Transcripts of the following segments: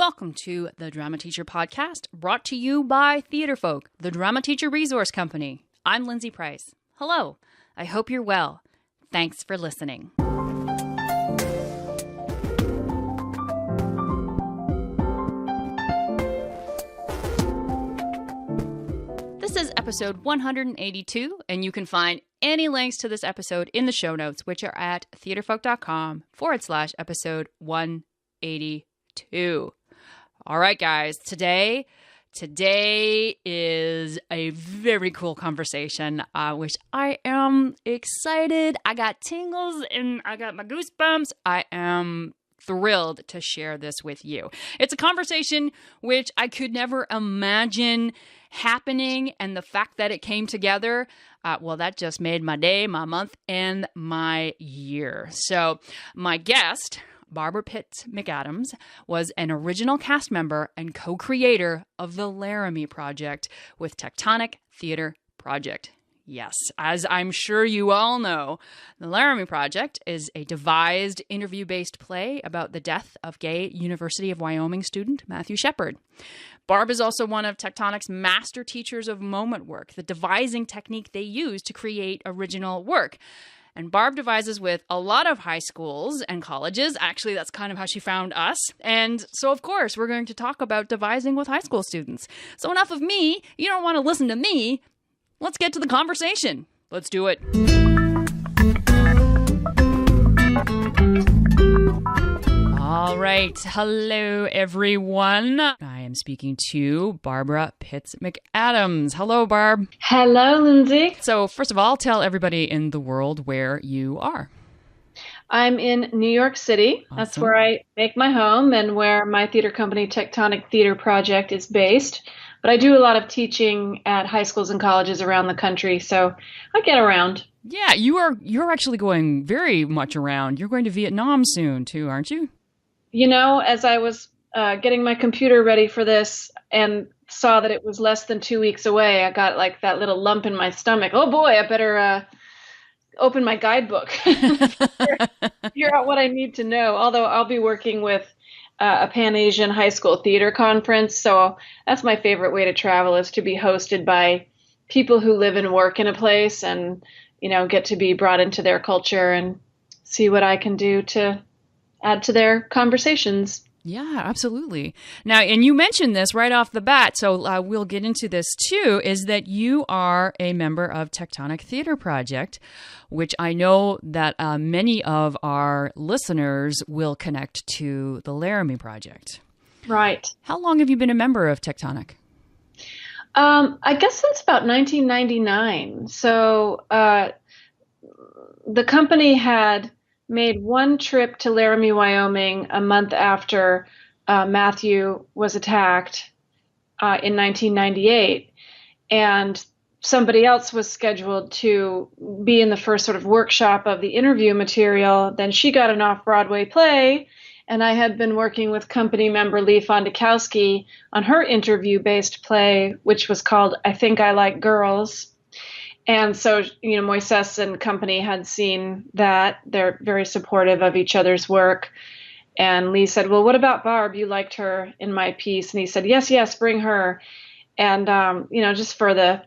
Welcome to the Drama Teacher Podcast, brought to you by Theatrefolk, the Drama Teacher Resource Company. I'm Lindsay Price. Hello. I hope you're well. Thanks for listening. This is episode 182, and you can find any links to this episode in the show notes, which are at theatrefolk.com/episode 182. All right, guys, today is a very cool conversation, which I am excited. I got tingles and I got my goosebumps. I am thrilled to share this with you. It's a conversation which I could never imagine happening, and the fact that it came together, well, that just made my day, my month, and my year. So my guest, Barbara Pitts McAdams, was an original cast member and co-creator of the Laramie Project with Tectonic Theatre Project. Yes, as I'm sure you all know, the Laramie Project is a devised interview-based play about the death of gay University of Wyoming student Matthew Shepard. Barb is also one of Tectonic's master teachers of moment work, the devising technique they use to create original work. And Barb devises with a lot of high schools and colleges. Actually, that's kind of how she found us. And so, of course, we're going to talk about devising with high school students. So enough of me. You don't want to listen to me. Let's get to the conversation. Let's do it. All right. Hello, everyone. I am speaking to Barbara Pitts McAdams. Hello, Barb. Hello, Lindsay. So first of all, tell everybody in the world where you are. I'm in New York City. Awesome. That's where I make my home and where my theater company, Tectonic Theatre Project, is based. But I do a lot of teaching at high schools and colleges around the country, so I get around. Yeah, you're actually going very much around. You're going to Vietnam soon, too, aren't you? You know, as I was getting my computer ready for this and saw that it was less than 2 weeks away, I got like that little lump in my stomach. Oh boy, I better open my guidebook, figure out what I need to know. Although I'll be working with a Pan-Asian high school theater conference, so that's my favorite way to travel, is to be hosted by people who live and work in a place and, you know, get to be brought into their culture and see what I can do to add to their conversations. Yeah, absolutely. Now, and you mentioned this right off the bat, so we'll get into this too, is that you are a member of Tectonic Theatre Project, which I know that many of our listeners will connect to the Laramie Project. Right. How long have you been a member of Tectonic? I guess since about 1999. So the company had made one trip to Laramie, Wyoming a month after Matthew was attacked in 1998. And somebody else was scheduled to be in the first sort of workshop of the interview material. Then she got an off-Broadway play, and I had been working with company member Lee Fondakowski on her interview-based play, which was called I Think I Like Girls. And so, you know, Moises and company had seen that. They're very supportive of each other's work. And Lee said, well, what about Barb? You liked her in my piece. And he said, yes, bring her. And, you know, just for the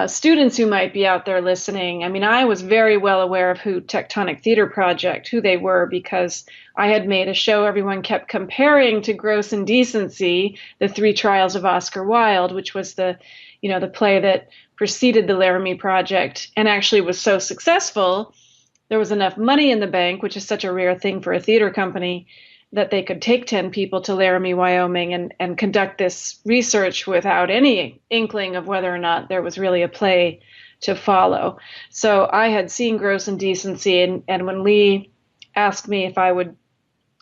students who might be out there listening, I mean, I was very well aware of who Tectonic Theatre Project, who they were, because I had made a show everyone kept comparing to Gross Indecency, The Three Trials of Oscar Wilde, which was the play that preceded the Laramie Project and actually was so successful, there was enough money in the bank, which is such a rare thing for a theater company, that they could take 10 people to Laramie, Wyoming and conduct this research without any inkling of whether or not there was really a play to follow. So I had seen Gross Indecency, and when Lee asked me if I would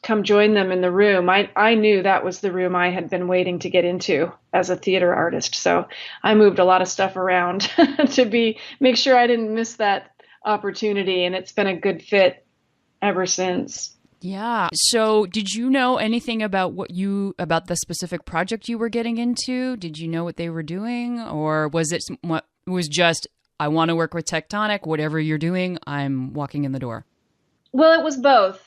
come join them in the room, I knew that was the room I had been waiting to get into as a theater artist. So I moved a lot of stuff around to make sure I didn't miss that opportunity, and it's been a good fit ever since. Yeah. So did you know anything about about the specific project you were getting into? Did you know what they were doing, or was it just, I want to work with Tectonic, whatever you're doing, I'm walking in the door? Well, it was both.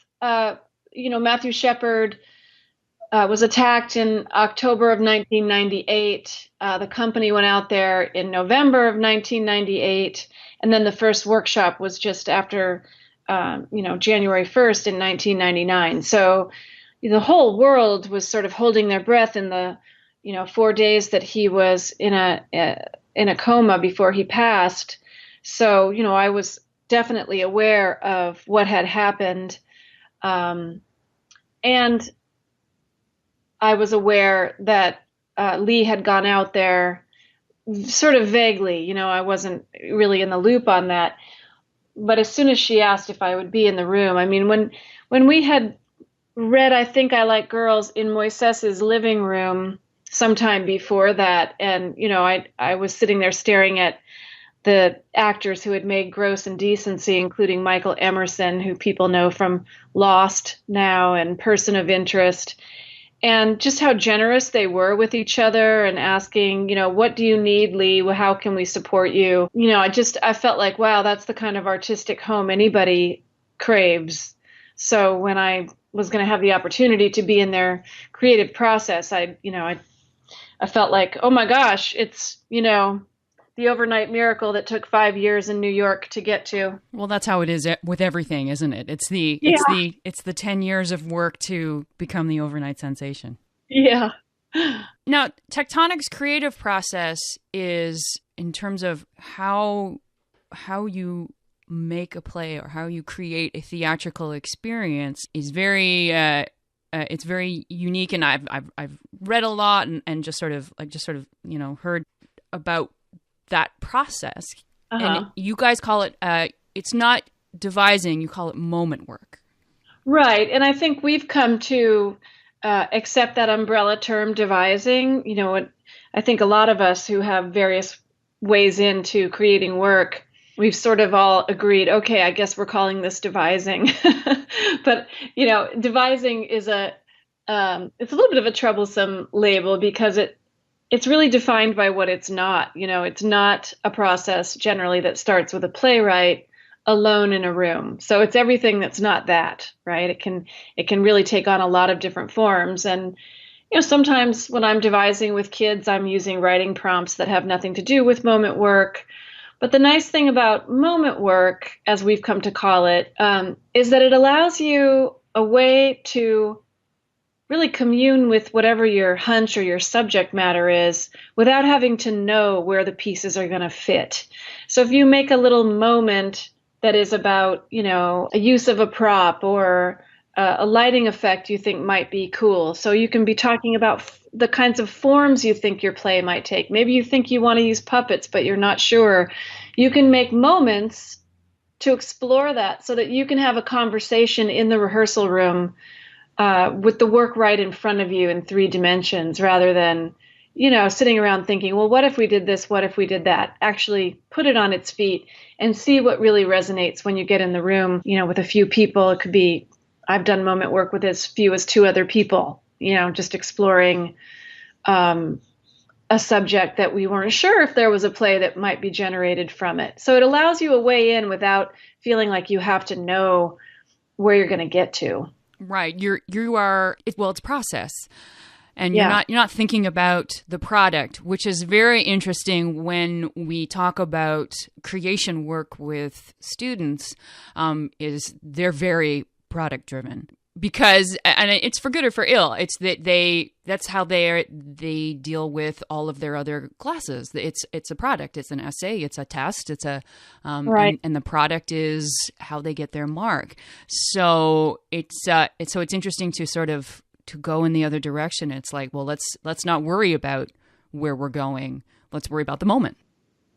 Matthew Shepard was attacked in October of 1998. The company went out there in November of 1998, and then the first workshop was just after, January 1st in 1999. So the whole world was sort of holding their breath in the, 4 days that he was in a coma before he passed. So, I was definitely aware of what had happened. And I was aware that Lee had gone out there sort of vaguely. I wasn't really in the loop on that. But as soon as she asked if I would be in the room, I mean, when we had read I Think I Like Girls in Moises's living room sometime before that, and, I was sitting there staring at the actors who had made Gross and Decency, including Michael Emerson, who people know from Lost now and Person of Interest, and just how generous they were with each other and asking, what do you need, Lee? How can we support you? I felt like, wow, that's the kind of artistic home anybody craves. So when I was going to have the opportunity to be in their creative process, I felt like, oh my gosh, it's, the overnight miracle that took 5 years in New York to get to. Well, that's how it is with everything, isn't it? It's the 10 years of work to become the overnight sensation. Yeah. Now, Tectonic's creative process is, in terms of how you make a play or how you create a theatrical experience, is very it's very unique. And I've read a lot and just sort of heard about that process. And you guys call it, it's not devising, you call it moment work. Right. And I think we've come to accept that umbrella term, devising. I think a lot of us who have various ways into creating work, we've sort of all agreed, okay, I guess we're calling this devising. But, devising is it's a little bit of a troublesome label because it's really defined by what it's not. It's not a process generally that starts with a playwright alone in a room. So it's everything that's not that, right? It can really take on a lot of different forms. And, sometimes when I'm devising with kids, I'm using writing prompts that have nothing to do with moment work. But the nice thing about moment work, as we've come to call it, is that it allows you a way to really commune with whatever your hunch or your subject matter is without having to know where the pieces are going to fit. So if you make a little moment that is about, a use of a prop or a lighting effect you think might be cool. So you can be talking about the kinds of forms you think your play might take. Maybe you think you want to use puppets, but you're not sure. You can make moments to explore that so that you can have a conversation in the rehearsal room with the work right in front of you in 3 dimensions rather than, sitting around thinking, well, what if we did this? What if we did that? Actually put it on its feet and see what really resonates when you get in the room, with a few people. It could be, I've done moment work with as few as 2 other people, just exploring a subject that we weren't sure if there was a play that might be generated from it. So it allows you a way in without feeling like you have to know where you're going to get to. Right. It's process. And you're not thinking about the product, which is very interesting when we talk about creation work with students, is they're very product driven. Because, and it's for good or for ill, it's that that's how they deal with all of their other classes. It's a product, it's an essay, it's a test, it's a right. And the product is how they get their mark. So it's interesting to sort of to go in the other direction. It's like, well, let's not worry about where we're going. Let's worry about the moment.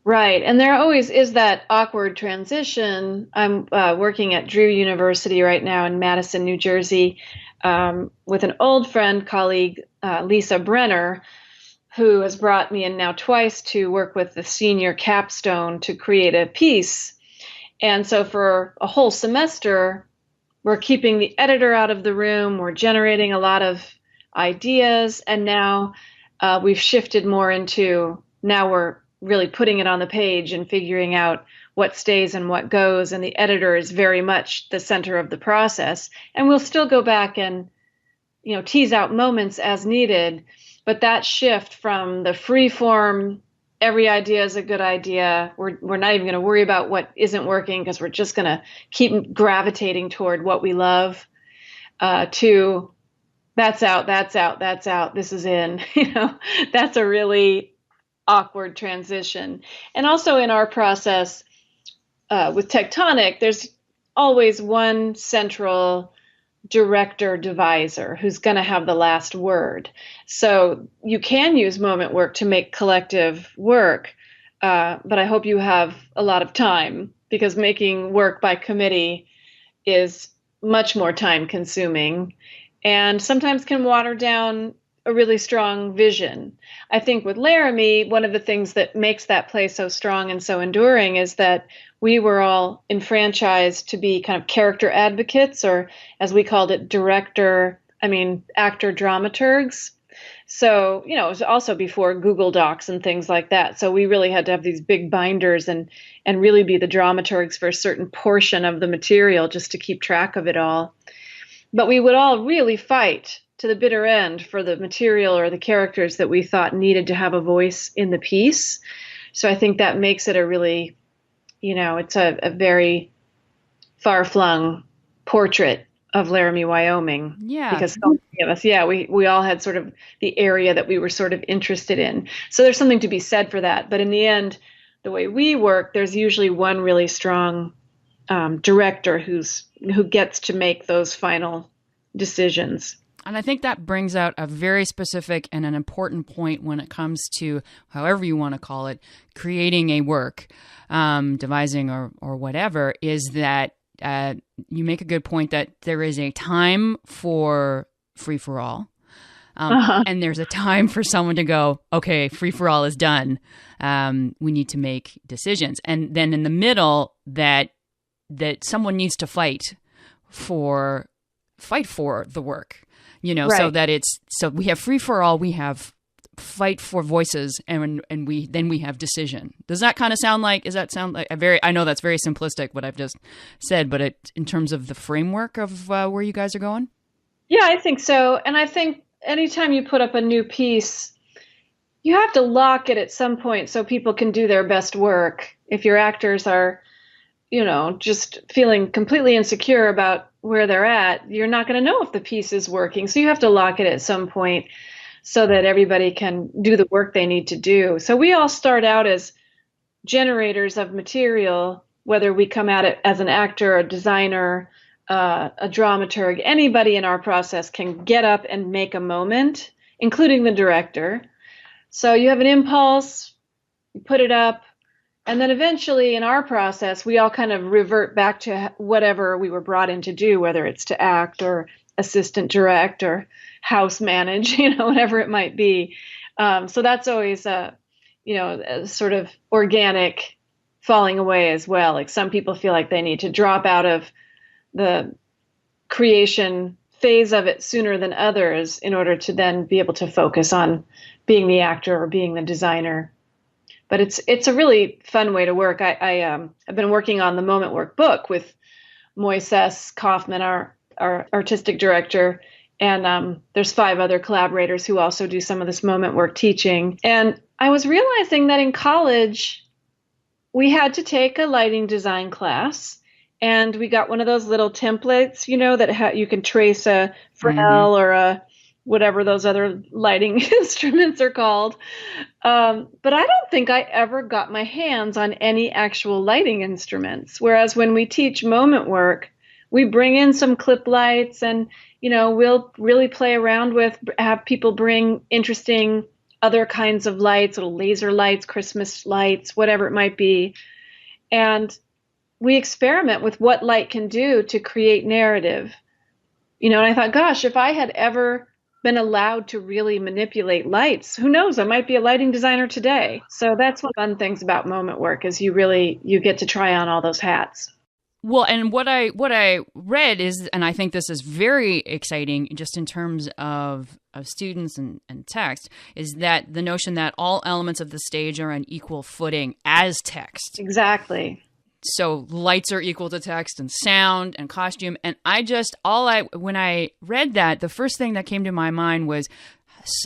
Right. And there always is that awkward transition. I'm working at Drew University right now in Madison, New Jersey, with an old friend, colleague, Lisa Brenner, who has brought me in now twice to work with the senior capstone to create a piece. And so for a whole semester, we're keeping the editor out of the room. We're generating a lot of ideas. And now we've shifted more into, now we're really putting it on the page and figuring out what stays and what goes. And the editor is very much the center of the process. And we'll still go back and, tease out moments as needed. But that shift from the free form, every idea is a good idea. We're not even going to worry about what isn't working because we're just going to keep gravitating toward what we love, to that's out, that's out, that's out, this is in. That's a really awkward transition. And also in our process with Tectonic, there's always one central director deviser who's going to have the last word. So you can use moment work to make collective work, but I hope you have a lot of time, because making work by committee is much more time consuming and sometimes can water down a really strong vision. I think with Laramie, one of the things that makes that play so strong and so enduring is that we were all enfranchised to be kind of character advocates, or as we called it, actor dramaturgs. So, it was also before Google Docs and things like that. So we really had to have these big binders and really be the dramaturgs for a certain portion of the material just to keep track of it all. But we would all really fight to the bitter end for the material or the characters that we thought needed to have a voice in the piece. So I think that makes it a really, it's a very far-flung portrait of Laramie, Wyoming. Yeah. Because so many of us, we all had sort of the area that we were sort of interested in. So there's something to be said for that. But in the end, the way we work, there's usually one really strong director who gets to make those final decisions. And I think that brings out a very specific and an important point when it comes to, however you want to call it, creating a work, devising or whatever, is that you make a good point that there is a time for free-for-all. And there's a time for someone to go, okay, free-for-all is done. We need to make decisions. And then in the middle, that someone needs to fight for the work. Right. So we have free for all, we have fight for voices, and we have decision. Does that kind of sound like? I know that's very simplistic what I've just said, but in terms of the framework of where you guys are going. Yeah, I think so. And I think anytime you put up a new piece, you have to lock it at some point so people can do their best work. If your actors are, just feeling completely insecure about where they're at, you're not going to know if the piece is working. So you have to lock it at some point so that everybody can do the work they need to do. So we all start out as generators of material, whether we come at it as an actor, a designer, a dramaturg. Anybody in our process can get up and make a moment, including the director. So you have an impulse, you put it up, and then eventually in our process, we all kind of revert back to whatever we were brought in to do, whether it's to act or assistant direct or house manage, whatever it might be. So that's always a sort of organic falling away as well. Like some people feel like they need to drop out of the creation phase of it sooner than others in order to then be able to focus on being the actor or being the designer. But it's a really fun way to work. I've been working on the Moment Work book with Moises Kaufman, our artistic director, and there's 5 other collaborators who also do some of this moment work teaching. And I was realizing that in college, we had to take a lighting design class, and we got one of those little templates, that you can trace a Fresnel or a whatever those other lighting instruments are called. But I don't think I ever got my hands on any actual lighting instruments. Whereas when we teach moment work, we bring in some clip lights and, we'll really play around with, have people bring interesting other kinds of lights, little laser lights, Christmas lights, whatever it might be. And we experiment with what light can do to create narrative. And I thought, gosh, if I had ever been allowed to really manipulate lights, who knows, I might be a lighting designer today. So that's one of the fun things about moment work is you get to try on all those hats. Well, and what I read is, and I think this is very exciting just in terms of students and text, is that the notion that all elements of the stage are on equal footing as text. Exactly. So lights are equal to text, and sound and costume. And when I read that, the first thing that came to my mind was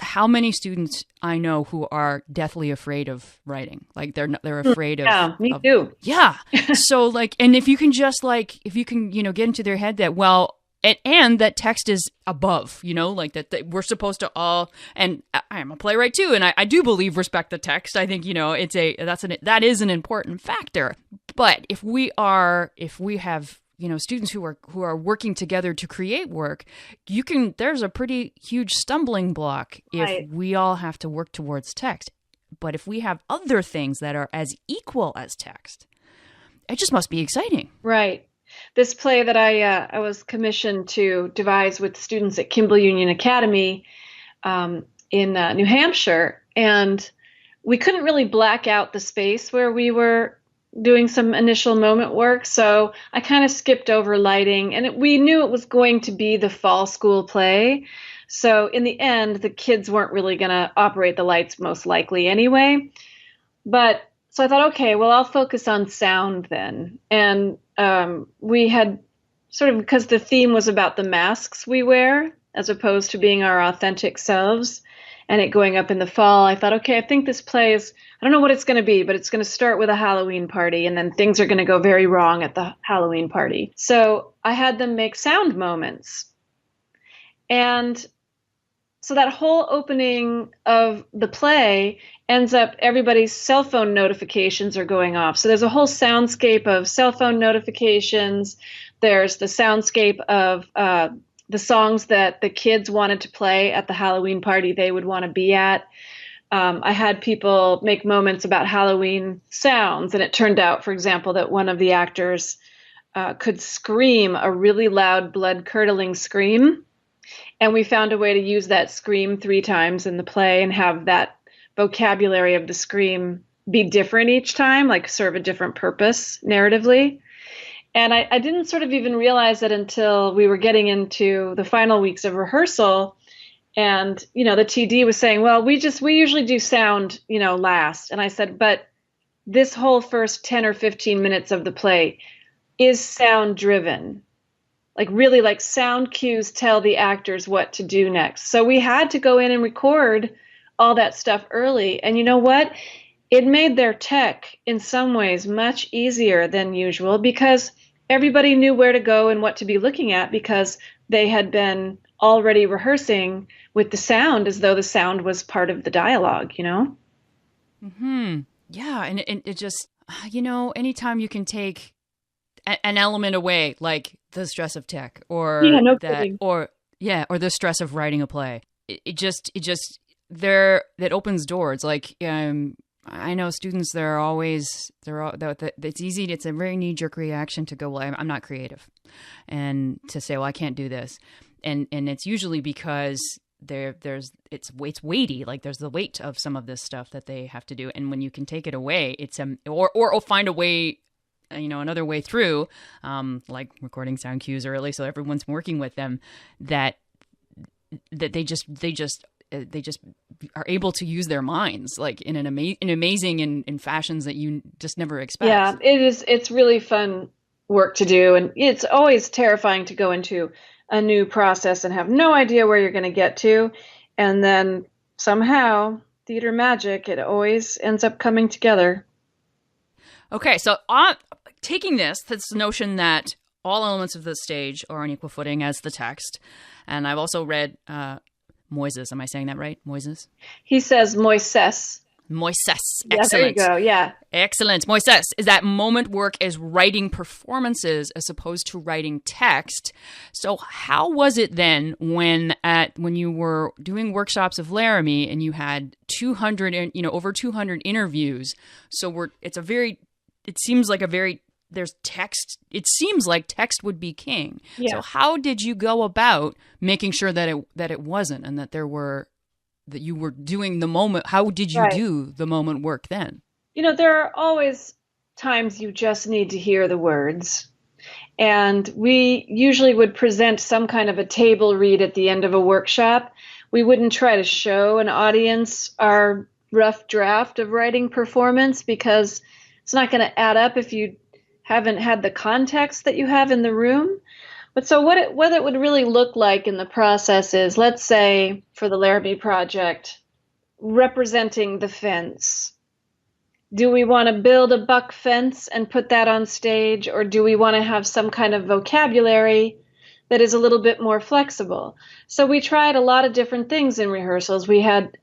how many students I know who are deathly afraid of writing. Like they're afraid of. Yeah, me too. Yeah. So like, and if you can get into their head that, well, and that text is above, like that we're supposed to all, and I am a playwright too, and I do believe respect the text. I think, that is an important factor. But if we have, students who are working together to create work, there's a pretty huge stumbling block if we all have to work towards text. But if we have other things that are as equal as text, it just must be exciting. Right. This play that I was commissioned to devise with students at Kimball Union Academy in New Hampshire, and we couldn't really black out the space where we were doing some initial moment work, so I kind of skipped over lighting, and we knew it was going to be the fall school play, so in the end, the kids weren't really going to operate the lights most likely anyway, but so I thought, okay, well, I'll focus on sound then, and we had sort of, because the theme was about the masks we wear as opposed to being our authentic selves and it going up in the fall, I thought, okay, I think this play is, I don't know what it's going to be, but it's going to start with a Halloween party and then things are going to go very wrong at the Halloween party. So I had them make sound moments. And so that whole opening of the play ends up, everybody's cell phone notifications are going off. So there's a whole soundscape of cell phone notifications. There's the soundscape of the songs that the kids wanted to play at the Halloween party they would want to be at. I had people make moments about Halloween sounds. And it turned out, for example, that one of the actors could scream a really loud, blood-curdling scream. And we found a way to use that scream 3 times in the play and have that vocabulary of the scream be different each time, like serve a different purpose narratively. And I didn't sort of even realize it until we were getting into the final weeks of rehearsal. And, the TD was saying, well, we usually do sound, last. And I said, but this whole first 10 or 15 minutes of the play is sound driven. Like really, like sound cues tell the actors what to do next. So we had to go in and record all that stuff early. And you know what? It made their tech in some ways much easier than usual because everybody knew where to go and what to be looking at because they had been already rehearsing with the sound as though the sound was part of the dialogue, Mm-hmm. Yeah. And it just, anytime you can take an element away, like the stress of tech or or the stress of writing a play, it just that opens doors. Like, I know students, it's easy. It's a very knee-jerk reaction to go, well, I'm not creative, and to say, well, I can't do this. And it's usually because it's weighty. Like there's the weight of some of this stuff that they have to do. And when you can take it away, it's, or find a way, another way through, like recording sound cues early. So everyone's working with them that they just are able to use their minds like in amazing in fashions that you just never expect. Yeah, it's really fun work to do. And it's always terrifying to go into a new process and have no idea where you're going to get to. And then somehow, theater magic, it always ends up coming together. Okay, so taking this notion that all elements of the stage are on equal footing as the text, and I've also read Moises. Am I saying that right? Moises? He says Moises. Moises. Yeah, Excellent. there you go. Yeah. Excellent. Moises is that moment work is writing performances as opposed to writing text. So how was it then when you were doing workshops of Laramie and you had 200 over 200 interviews? So it seems like there's text. It seems like text would be king. Yeah. So how did you go about making sure that it wasn't, and that that you were doing the moment? How did you do the moment work then? There are always times you just need to hear the words. And we usually would present some kind of a table read at the end of a workshop. We wouldn't try to show an audience our rough draft of writing performance because it's not going to add up if you haven't had the context that you have in the room. But so what it would really look like in the process is, let's say for the Laramie Project, representing the fence. Do we want to build a buck fence and put that on stage, or do we want to have some kind of vocabulary that is a little bit more flexible? So we tried a lot of different things in rehearsals. We had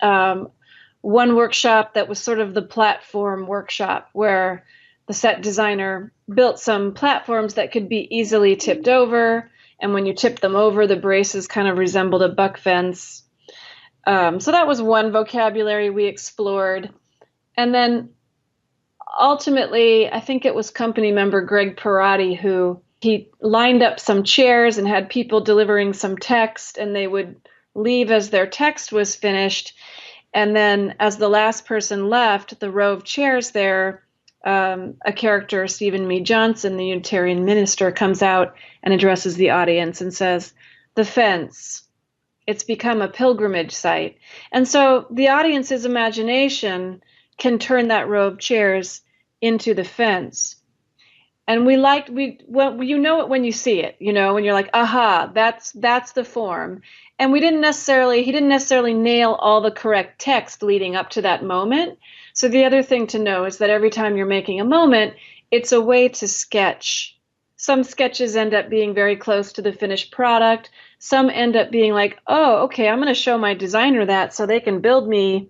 one workshop that was sort of the platform workshop, where the set designer built some platforms that could be easily tipped over. And when you tipped them over, the braces kind of resembled a buck fence. So that was one vocabulary we explored. And then ultimately, I think it was company member Greg Perotti who he lined up some chairs and had people delivering some text, and they would leave as their text was finished. And then as the last person left, the row of chairs there, a character, Stephen Meade Johnson, the Unitarian minister, comes out and addresses the audience and says, "The fence, it's become a pilgrimage site." And so the audience's imagination can turn that row of chairs into the fence. And you know it when you see it, when you're like, aha, that's the form. And he didn't necessarily nail all the correct text leading up to that moment. So the other thing to know is that every time you're making a moment, it's a way to sketch. Some sketches end up being very close to the finished product. Some end up being like, oh, okay, I'm going to show my designer that so they can build me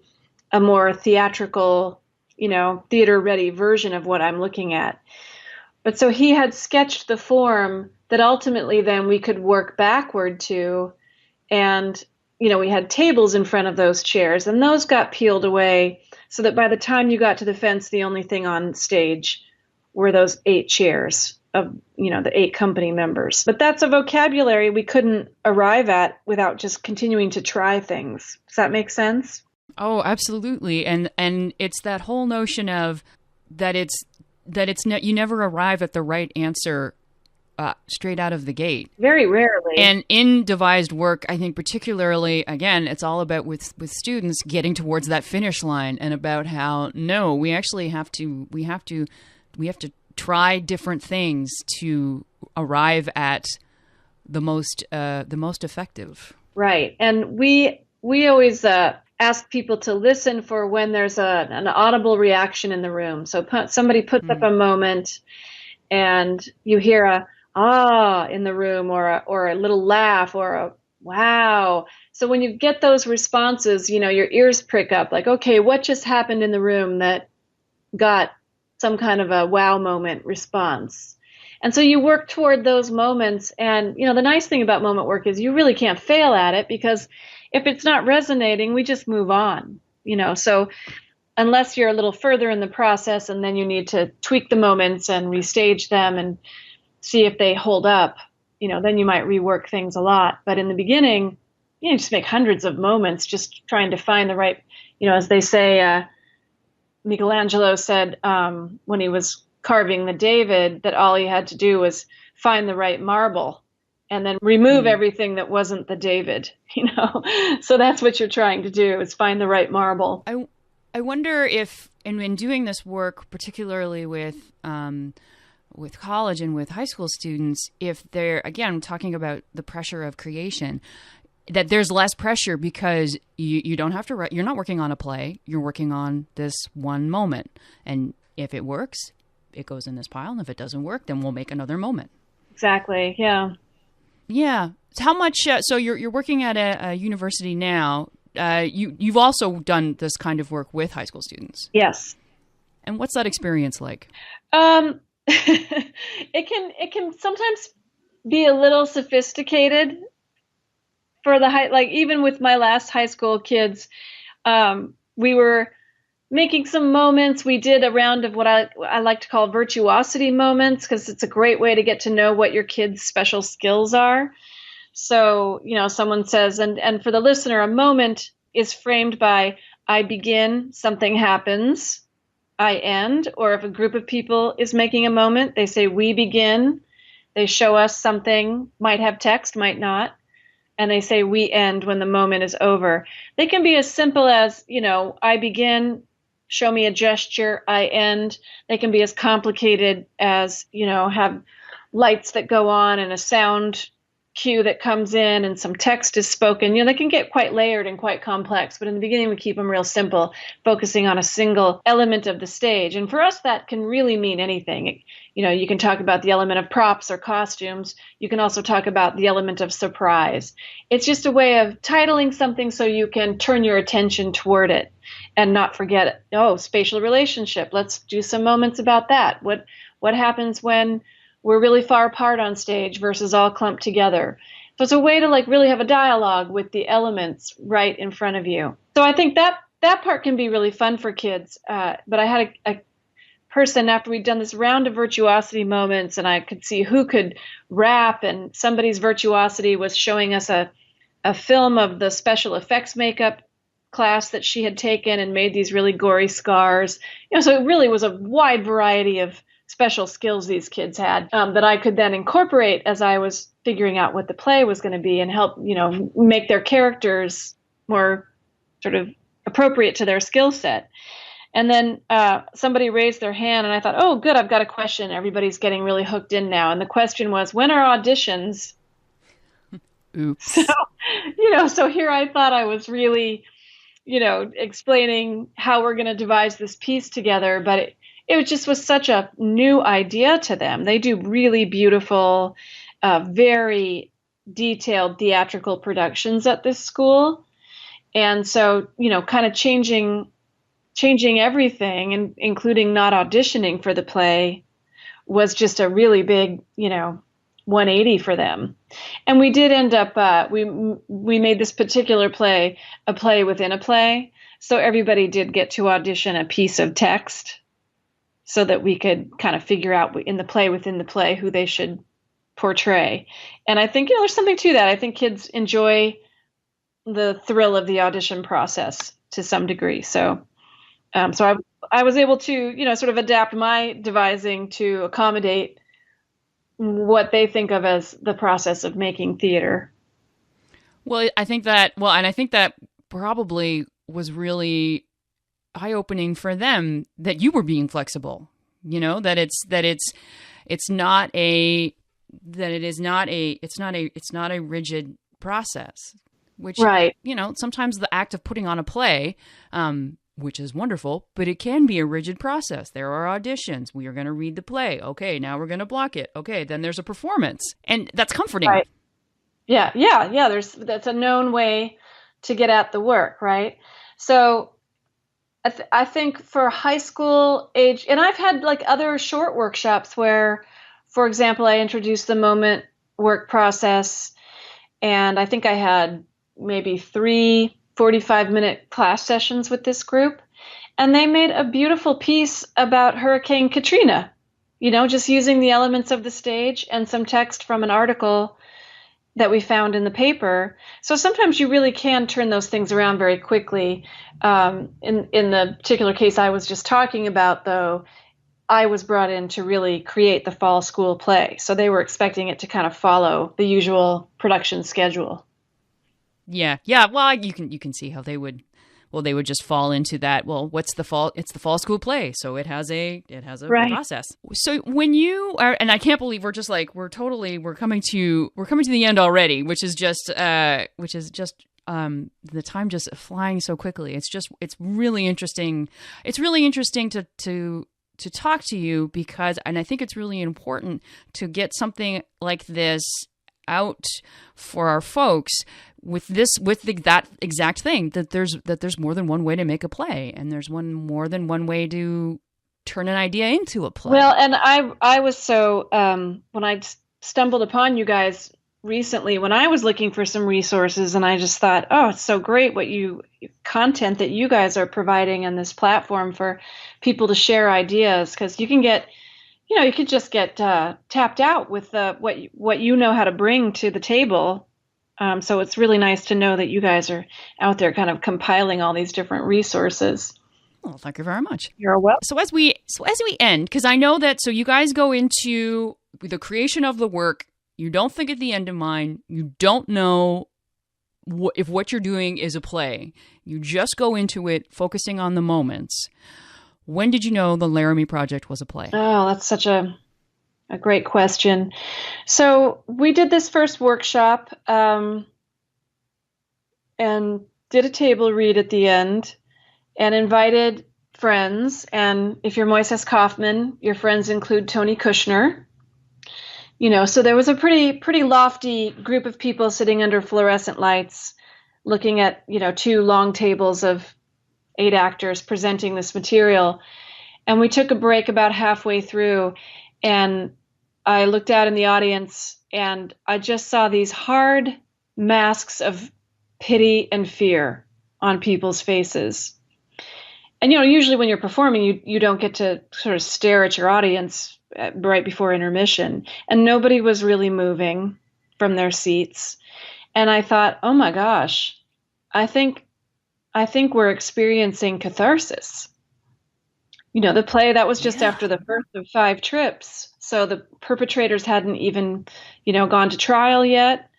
a more theatrical, theater-ready version of what I'm looking at. But so he had sketched the form that ultimately then we could work backward to. And, we had tables in front of those chairs, and those got peeled away so that by the time you got to the fence, the only thing on stage were those 8 chairs of, the 8 company members. But that's a vocabulary we couldn't arrive at without just continuing to try things. Does that make sense? Oh, absolutely. And it's that whole notion of you never arrive at the right answer straight out of the gate. Very rarely. And in devised work, I think particularly, again, it's all about with students getting towards that finish line, and about how, no, we actually have to try different things to arrive at the most effective. Right. And we always ask people to listen for when there's an audible reaction in the room. So somebody puts up a moment and you hear a ah in the room, or a little laugh, or a wow. So when you get those responses, your ears prick up like, okay, what just happened in the room that got some kind of a wow moment response? And so you work toward those moments. And, the nice thing about moment work is you really can't fail at it, because if it's not resonating, we just move on, so unless you're a little further in the process and then you need to tweak the moments and restage them and see if they hold up, then you might rework things a lot. But in the beginning, you just make hundreds of moments just trying to find the right, as they say, Michelangelo said when he was carving the David that all he had to do was find the right marble and then remove everything that wasn't the David, So that's what you're trying to do, is find the right marble. I wonder if, in doing this work, particularly with college and with high school students, if they're, again, talking about the pressure of creation, that there's less pressure because you don't have to write, you're not working on a play, you're working on this one moment. And if it works, it goes in this pile. And if it doesn't work, then we'll make another moment. Exactly. Yeah. Yeah. So how much, so you're working at a university now. You've also done this kind of work with high school students. Yes. And what's that experience like? It can sometimes be a little sophisticated for even with my last high school kids, we were making some moments. We did a round of what I like to call virtuosity moments, because it's a great way to get to know what your kids' special skills are. So, someone says, and for the listener, a moment is framed by I begin, something happens, I end, or if a group of people is making a moment, they say we begin, they show us something, might have text, might not, and they say we end when the moment is over. They can be as simple as, I begin, show me a gesture, I end. They can be as complicated as, have lights that go on and a sound cue that comes in and some text is spoken. They can get quite layered and quite complex, but in the beginning we keep them real simple, focusing on a single element of the stage. And for us, that can really mean anything. You can talk about the element of props or costumes. You can also talk about the element of surprise. It's just a way of titling something so you can turn your attention toward it and not forget, spatial relationship. Let's do some moments about that. What happens when we're really far apart on stage versus all clumped together? So it's a way to really have a dialogue with the elements right in front of you. So I think that part can be really fun for kids. But I had a person, after we'd done this round of virtuosity moments, and I could see who could rap, and somebody's virtuosity was showing us a film of the special effects makeup class that she had taken and made these really gory scars. So it really was a wide variety of special skills these kids had that I could then incorporate as I was figuring out what the play was going to be and help, make their characters more sort of appropriate to their skill set. And then somebody raised their hand and I thought, oh, good, I've got a question. Everybody's getting really hooked in now. And the question was, when are auditions? Oops. So here I thought I was really, explaining how we're going to devise this piece together, but it just was such a new idea to them. They do really beautiful, very detailed theatrical productions at this school. And so, kind of changing everything, and including not auditioning for the play, was just a really big, 180 for them. And we did end up, we made this particular play a play within a play. So everybody did get to audition a piece of text, so that we could kind of figure out in the play within the play who they should portray. And I think, there's something to that. I think kids enjoy the thrill of the audition process to some degree. So I was able to, sort of adapt my devising to accommodate what they think of as the process of making theater. Well, I think that probably was really eye-opening for them, that you were being flexible, that it's not a rigid process, which, right. Sometimes the act of putting on a play, which is wonderful, but it can be a rigid process. There are auditions. We are going to read the play. Okay, now we're going to block it. Okay, then there's a performance, and that's comforting. Right. Yeah. That's a known way to get at the work, right? So I think for high school age, and I've had other short workshops where, for example, I introduced the moment work process, and I think I had maybe 3 45-minute class sessions with this group, and they made a beautiful piece about Hurricane Katrina, just using the elements of the stage and some text from an article that we found in the paper. So sometimes you really can turn those things around very quickly. In the particular case I was just talking about, though, I was brought in to really create the fall school play. So they were expecting it to kind of follow the usual production schedule. Yeah. Well, you can see how they would just fall into that. Well, what's the fall? It's the fall school play, so it has a right. process. So when you are, and I can't believe we're coming to the end already, which is just the time just flying so quickly. It's really interesting. It's really interesting to talk to you because, and I think it's really important to get something like this out for our folks with that exact thing, that there's more than one way to make a play, and there's more than one way to turn an idea into a play. Well, and I was so when I stumbled upon you guys recently, when I was looking for some resources, and I just thought, oh, it's so great content that you guys are providing on this platform for people to share ideas, because you can get, you could just get tapped out with what you know how to bring to the table. So it's really nice to know that you guys are out there kind of compiling all these different resources. Well, thank you very much. You're welcome. So as we end, because I know that, so you guys go into the creation of the work. You don't think at the end in mind. You don't know if what you're doing is a play, you just go into it focusing on the moments. When did you know the Laramie Project was a play? Oh, that's such a great question. So we did this first workshop and did a table read at the end and invited friends. And if you're Moises Kaufman, your friends include Tony Kushner. So there was a pretty lofty group of people sitting under fluorescent lights, looking at, 2 long tables of 8 actors presenting this material. And we took a break about halfway through, and I looked out in the audience and I just saw these hard masks of pity and fear on people's faces. And, usually when you're performing, you don't get to sort of stare at your audience right before intermission. And nobody was really moving from their seats. And I thought, oh my gosh, I think we're experiencing catharsis. The play that was just after the first of 5 trips. So the perpetrators hadn't even, gone to trial yet.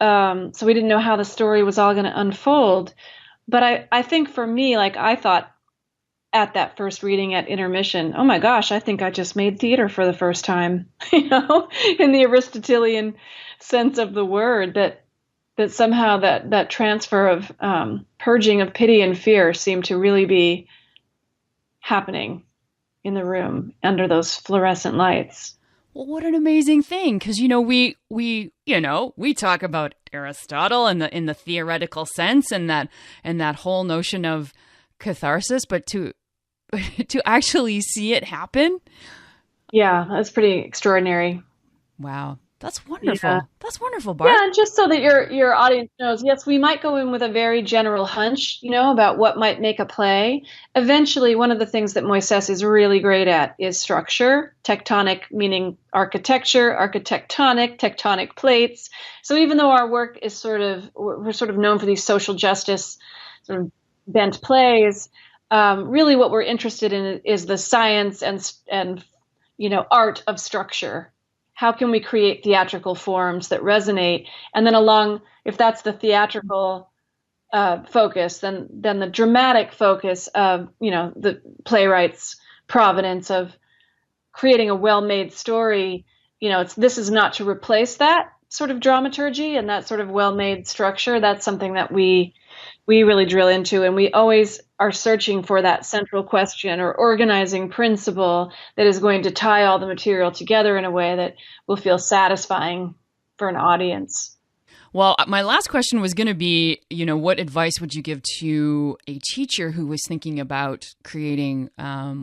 So we didn't know how the story was all going to unfold. But I think for me, I thought at that first reading at intermission, oh my gosh, I think I just made theater for the first time, in the Aristotelian sense of the word, that somehow that transfer of purging of pity and fear seemed to really be happening in the room under those fluorescent lights. Well, what an amazing thing, because we talk about Aristotle in the theoretical sense and that whole notion of catharsis, but to actually see it happen, yeah, that's pretty extraordinary. Wow. That's wonderful. Yeah. That's wonderful, Bart. Yeah, and just so that your audience knows, yes, we might go in with a very general hunch, about what might make a play. Eventually, one of the things that Moises is really great at is structure. Tectonic meaning architecture, architectonic, tectonic plates. So even though our work is we're sort of known for these social justice sort of bent plays, really what we're interested in is the science and art of structure. How can we create theatrical forms that resonate? And then if that's the theatrical focus, then the dramatic focus of, the playwright's provenance of creating a well-made story, this is not to replace that sort of dramaturgy and that sort of well-made structure. That's something that we really drill into, and we always are searching for that central question or organizing principle that is going to tie all the material together in a way that will feel satisfying for an audience. Well, my last question was going to be, what advice would you give to a teacher who was thinking about creating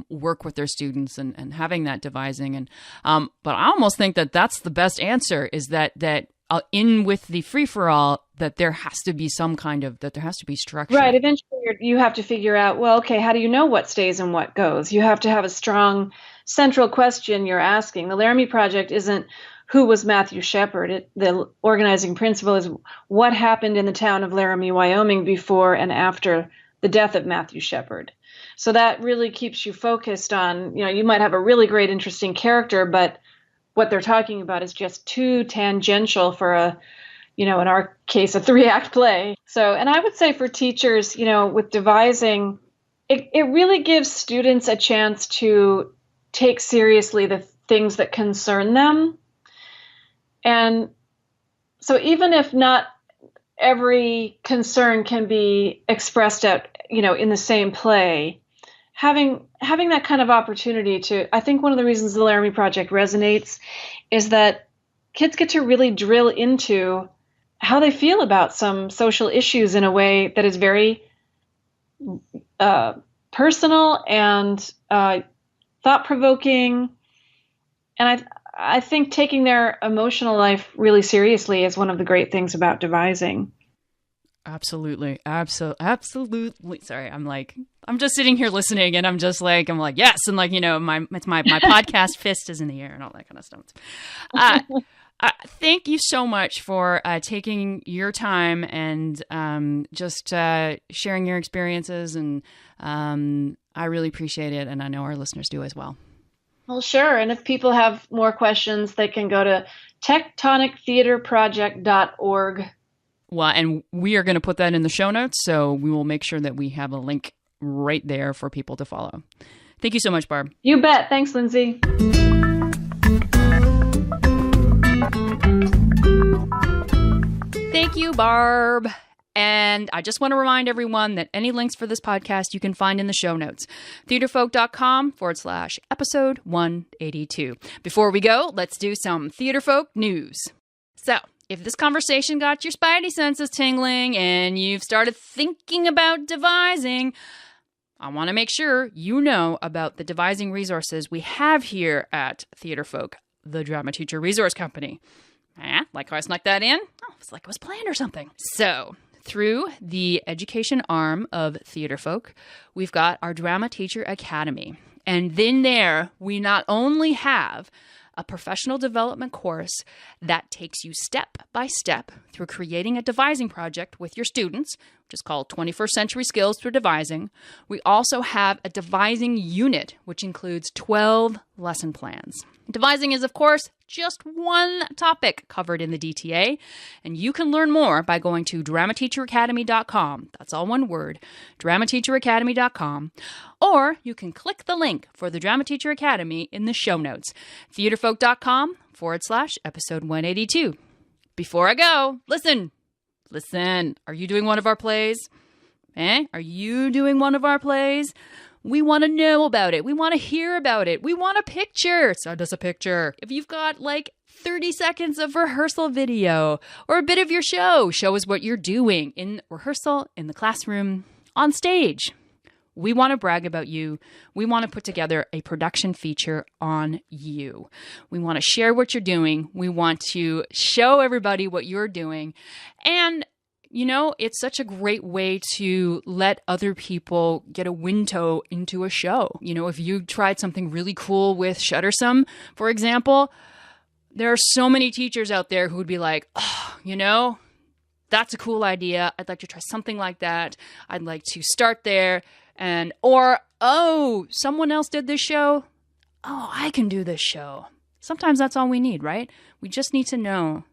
work with their students and having that devising? And but I almost think that that's the best answer, is that in with the free-for-all, that there has to be structure. Right. Eventually you have to figure out, well, okay, how do you know what stays and what goes? You have to have a strong central question you're asking. The Laramie Project isn't who was Matthew Shepard. The organizing principle is what happened in the town of Laramie, Wyoming before and after the death of Matthew Shepard. So that really keeps you focused on, you might have a really great, interesting character, but what they're talking about is just too tangential for in our case, a 3-act play. So, and I would say for teachers, with devising, it really gives students a chance to take seriously the things that concern them. And so even if not every concern can be expressed in the same play, having that kind of opportunity I think one of the reasons the Laramie Project resonates is that kids get to really drill into how they feel about some social issues in a way that is very personal and thought-provoking. And I think taking their emotional life really seriously is one of the great things about devising. Absolutely. Absolutely. Sorry. I'm just sitting here listening and I'm like, yes. And my podcast fist is in the air and all that kind of stuff. Thank you so much for taking your time and just sharing your experiences. And I really appreciate it. And I know our listeners do as well. Well, sure. And if people have more questions, they can go to tectonictheatreproject.org. Well, and we are going to put that in the show notes, so we will make sure that we have a link right there for people to follow. Thank you so much, Barb. You bet. Thanks, Lindsay. Thank you, Barb. And I just want to remind everyone that any links for this podcast you can find in the show notes. Theatrefolk.com/episode 182. Before we go, let's do some Theatrefolk news. So, if this conversation got your spidey senses tingling and you've started thinking about devising, I want to make sure you know about the devising resources we have here at Theatrefolk, the Drama Teacher Resource Company. Like how I snuck that in? Oh, it's like it was planned or something. So, through the education arm of Theatrefolk, we've got our Drama Teacher Academy. And then there, we not only have a professional development course that takes you step by step through creating a devising project with your students, which is called 21st Century Skills through Devising. We also have a devising unit, which includes 12 lesson plans. Devising is, of course, just one topic covered in the DTA, and you can learn more by going to dramateacheracademy.com. That's all one word, dramateacheracademy.com. Or you can click the link for the Drama Teacher Academy in the show notes, theatrefolk.com/episode 182. Before I go, listen. Are you doing one of our plays? Are you doing one of our plays? We want to know about it. We want to hear about it. We want a picture. Send us a picture. If you've got like 30 seconds of rehearsal video or a bit of your show, show us what you're doing in rehearsal, in the classroom, on stage. We want to brag about you. We want to put together a production feature on you. We want to share what you're doing. We want to show everybody what you're doing. And you know, it's such a great way to let other people get a window into a show. You know, if you tried something really cool with Shuttersome, for example, there are so many teachers out there who would be like, oh, you know, that's a cool idea. I'd like to try something like that. I'd like to start there. Or, oh, someone else did this show. Oh, I can do this show. Sometimes that's all we need, right? We just need to know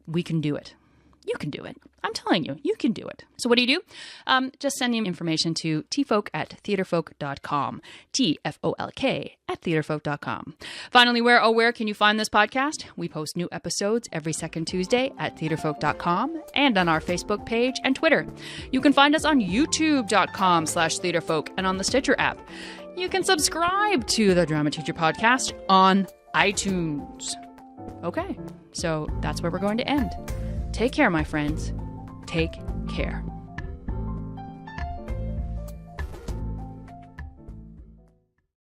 we can do it. You can do it. I'm telling you, you can do it. So what do? Just send the information to tfolk@theatrefolk.com. TFOLK@theatrefolk.com. Finally, where can you find this podcast? We post new episodes every second Tuesday at theatrefolk.com and on our Facebook page and Twitter. You can find us on youtube.com/theatrefolk and on the Stitcher app. You can subscribe to the Drama Teacher Podcast on iTunes. Okay, so that's where we're going to end. Take care, my friends. Take care.